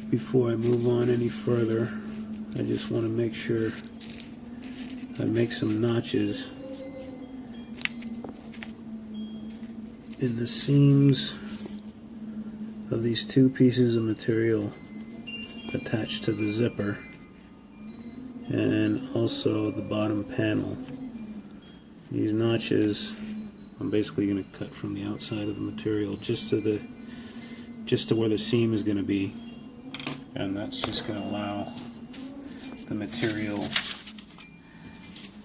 before I move on any further, I just want to make sure I make some notches in the seams of these two pieces of material attached to the zipper, and also the bottom panel. These notches I'm basically going to cut from the outside of the material just to where the seam is going to be, and that's just going to allow the material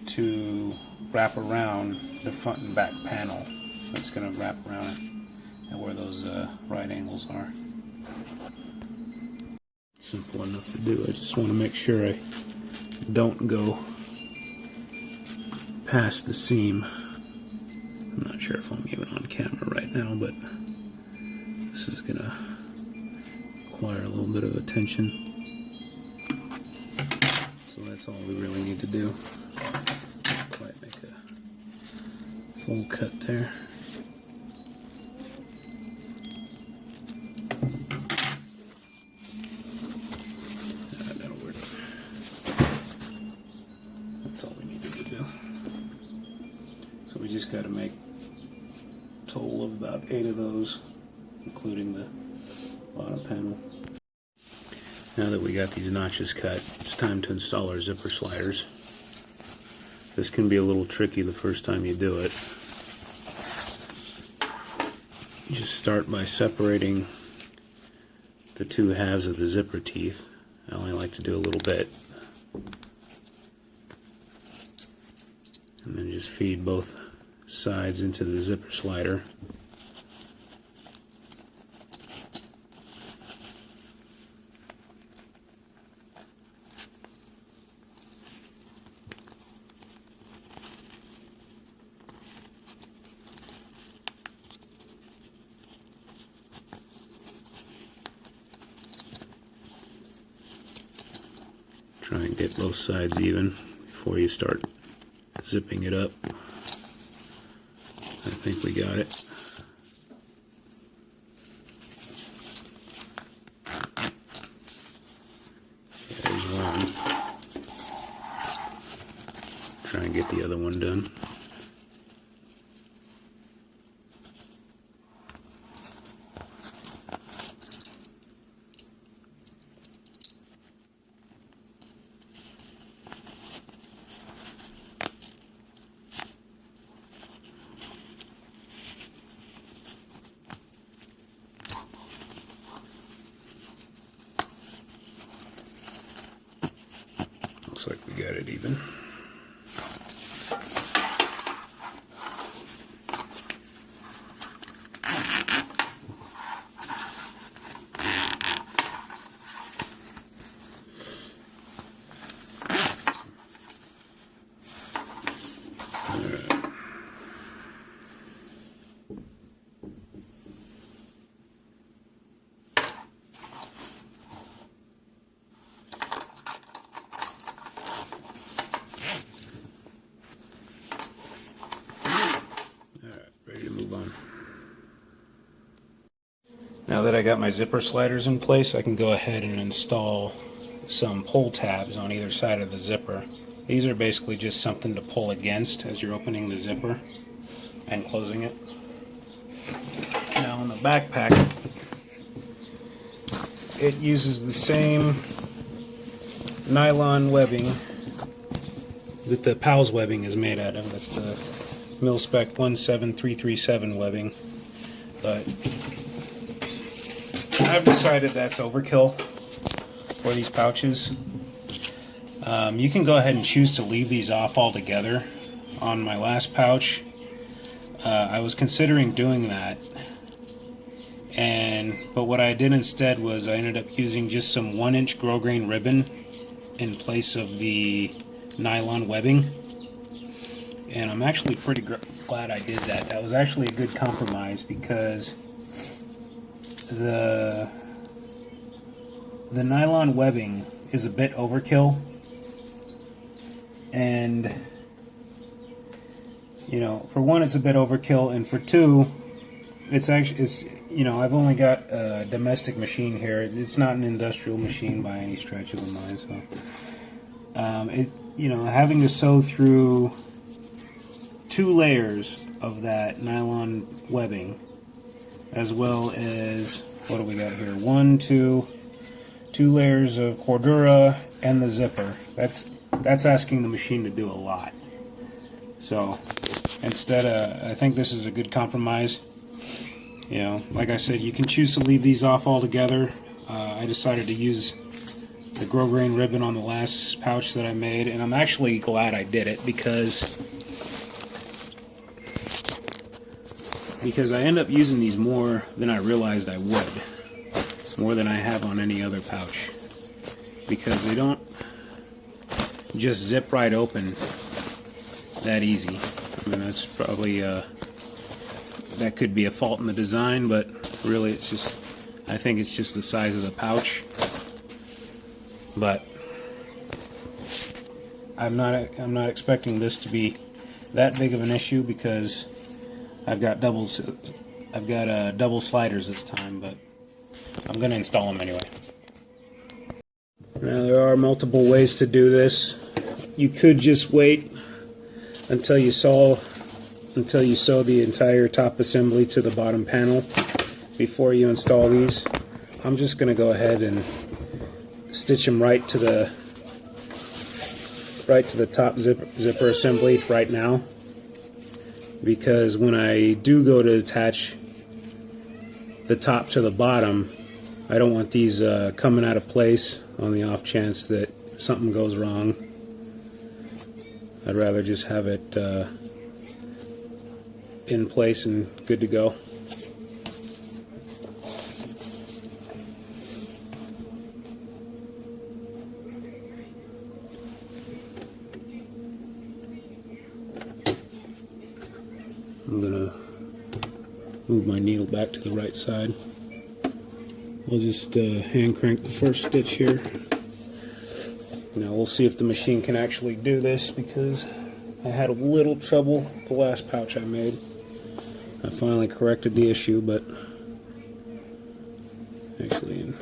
to wrap around the front and back panel. It's going to wrap around it and where those right angles are. Simple enough to do. I just want to make sure I don't go past the seam. I'm not sure if I'm even on camera right now, but this is going to require a little bit of attention. So that's all we really need to do. Not quite make a full cut there. That'll work. That's all we needed to do. So we just got to make a total of about 8 of those, including the bottom panel. Now that we got these notches cut, it's time to install our zipper sliders. This can be a little tricky the first time you do it. You just start by separating the two halves of the zipper teeth. I only like to do a little bit. And then just feed both sides into the zipper slider. Try and get both sides even before you start zipping it up. I think we got it. There's one. Try and get the other one done. Looks like we got it even. Now that I got my zipper sliders in place, I can go ahead and install some pull tabs on either side of the zipper. These are basically just something to pull against as you're opening the zipper and closing it. Now on the backpack, it uses the same nylon webbing that the PALS webbing is made out of. That's the mil-spec 17337 webbing. But I've decided that's overkill for these pouches. You can go ahead and choose to leave these off altogether. On my last pouch, I was considering doing that, but what I did instead was I ended up using just some 1-inch grosgrain ribbon in place of the nylon webbing, and I'm actually pretty glad I did that. That was actually a good compromise, because the nylon webbing is a bit overkill, and you know, for one, it's a bit overkill, and for two, it's you know, I've only got a domestic machine here. It's not an industrial machine by any stretch of the mind. So, you know, having to sew through 2 layers of that nylon webbing, as well as, what do we got here? 2 layers of cordura and the zipper. That's asking the machine to do a lot. So instead, I think this is a good compromise. You know, like I said, you can choose to leave these off altogether. I decided to use the grosgrain ribbon on the last pouch that I made, and I'm actually glad I did it because I end up using these more than I realized I would, more than I have on any other pouch, because they don't just zip right open that easy. I mean, that's probably that could be a fault in the design, but really it's just, I think it's just the size of the pouch. But I'm not expecting this to be that big of an issue because I've got double sliders this time, but I'm going to install them anyway. Now, there are multiple ways to do this. You could just wait until you sew the entire top assembly to the bottom panel before you install these. I'm just going to go ahead and stitch them right to the top zipper assembly right now, because when I do go to attach the top to the bottom, I don't want these coming out of place on the off chance that something goes wrong. I'd rather just have it in place and good to go. I'm gonna move my needle back to the right side. We'll just hand crank the first stitch here. Now we'll see if the machine can actually do this, because I had a little trouble the last pouch I made. I finally corrected the issue, but actually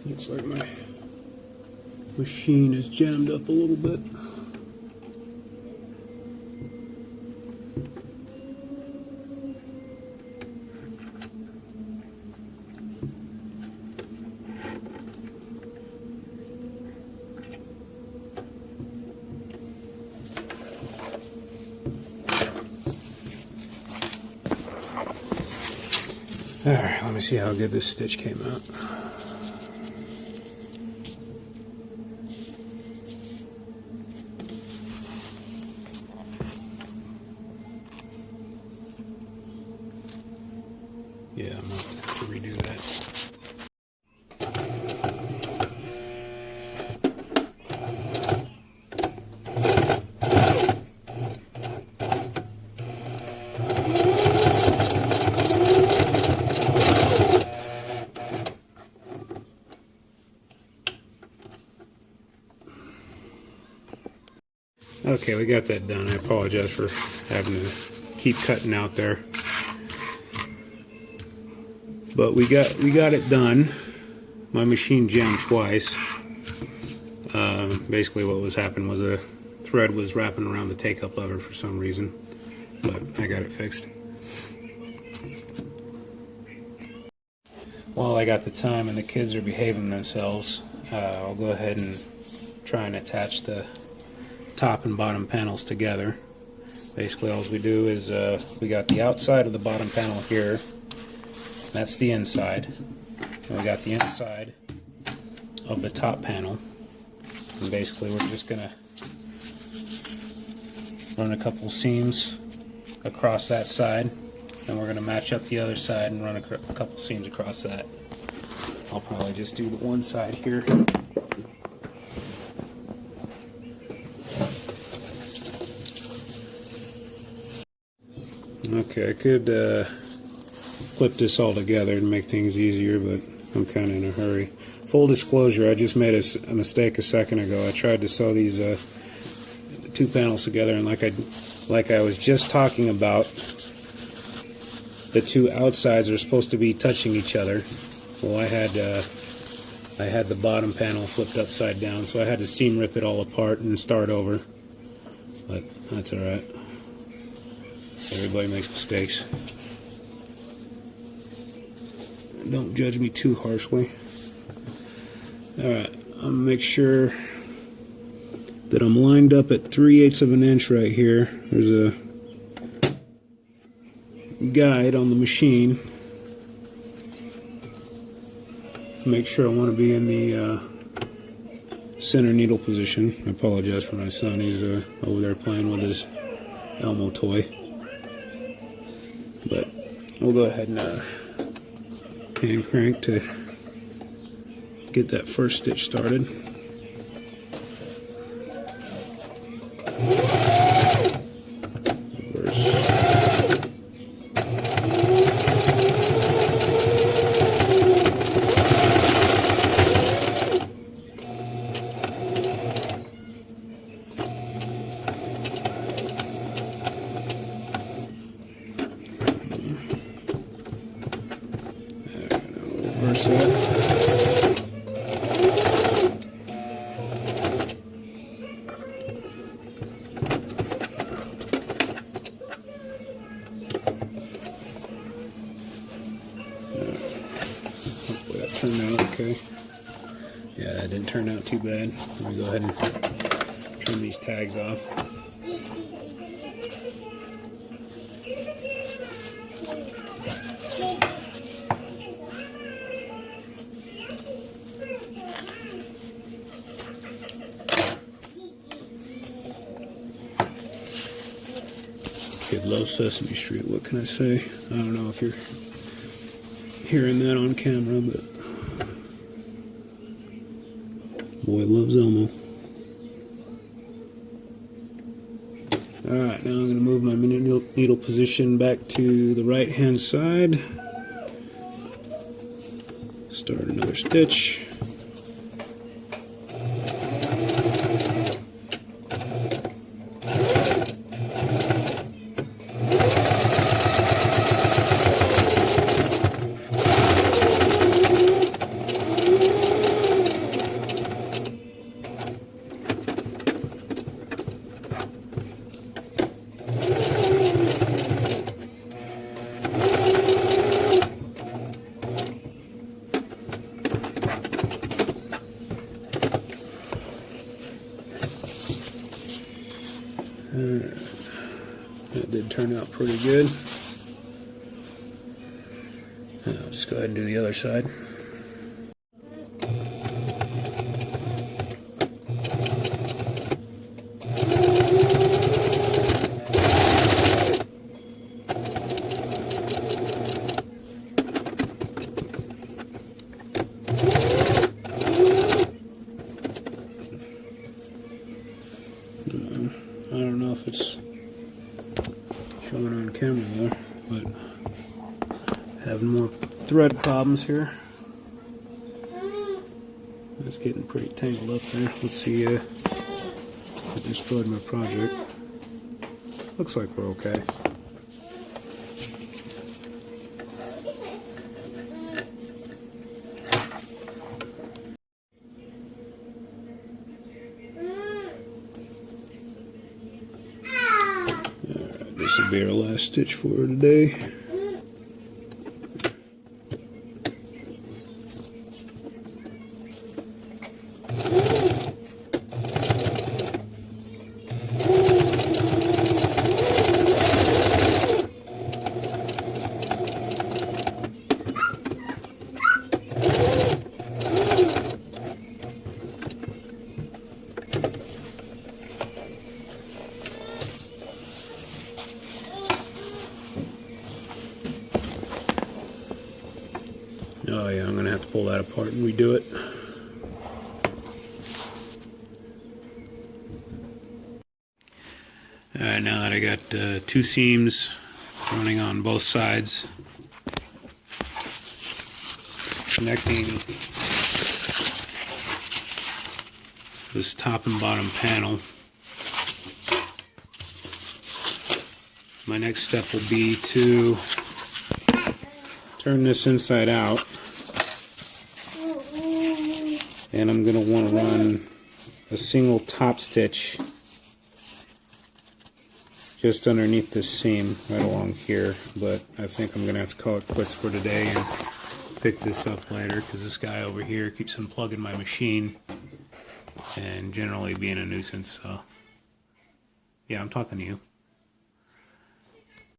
looks like my machine is jammed up a little bit. Alright, let me see how good this stitch came out. Yeah, I'm going to have to redo that. Okay, we got that done. I apologize for having to keep cutting out there. But we got it done. My machine jammed twice. Basically what was happening was a thread was wrapping around the take-up lever for some reason. But I got it fixed. While I got the time and the kids are behaving themselves, I'll go ahead and try and attach the top and bottom panels together. Basically all we do is we got the outside of the bottom panel here. That's the inside. And we got the inside of the top panel. And basically we're just going to run a couple seams across that side. And we're going to match up the other side and run a couple seams across that. I'll probably just do the one side here. Okay, I could flip this all together and make things easier, but I'm kind of in a hurry. Full disclosure, I just made a mistake a second ago. I tried to sew these two panels together, and like I was just talking about, the two outsides are supposed to be touching each other. Well, I had the bottom panel flipped upside down, so I had to seam rip it all apart and start over. But that's all right. Everybody makes mistakes. Don't judge me too harshly. Alright, I'm going to make sure that I'm lined up at 3/8 of an inch right here. There's a guide on the machine. Make sure I want to be in the center needle position. I apologize for my son. He's over there playing with his Elmo toy. But we'll go ahead and hand crank to get that first stitch started. Reverse that. Hopefully that turned out okay. Yeah, that didn't turn out too bad. Let me go ahead and trim these tags off. Kid loves Sesame Street, what can I say? I don't know if you're hearing that on camera, but boy loves Elmo. Alright, now I'm going to move my needle position back to the right hand side. Start another stitch. That did turn out pretty good. I'll just go ahead and do the other side. I don't know if it's showing on camera there, but having more thread problems here. It's getting pretty tangled up there. Let's see if I destroyed my project. Looks like we're okay. This will be our last stitch for today. pull that apart and redo it. Alright, now that I got 2 seams running on both sides, connecting this top and bottom panel, my next step will be to turn this inside out, and I'm going to want to run a single top stitch just underneath this seam right along here, but I think I'm going to have to call it quits for today and pick this up later because this guy over here keeps unplugging my machine and generally being a nuisance. So yeah, I'm talking to you.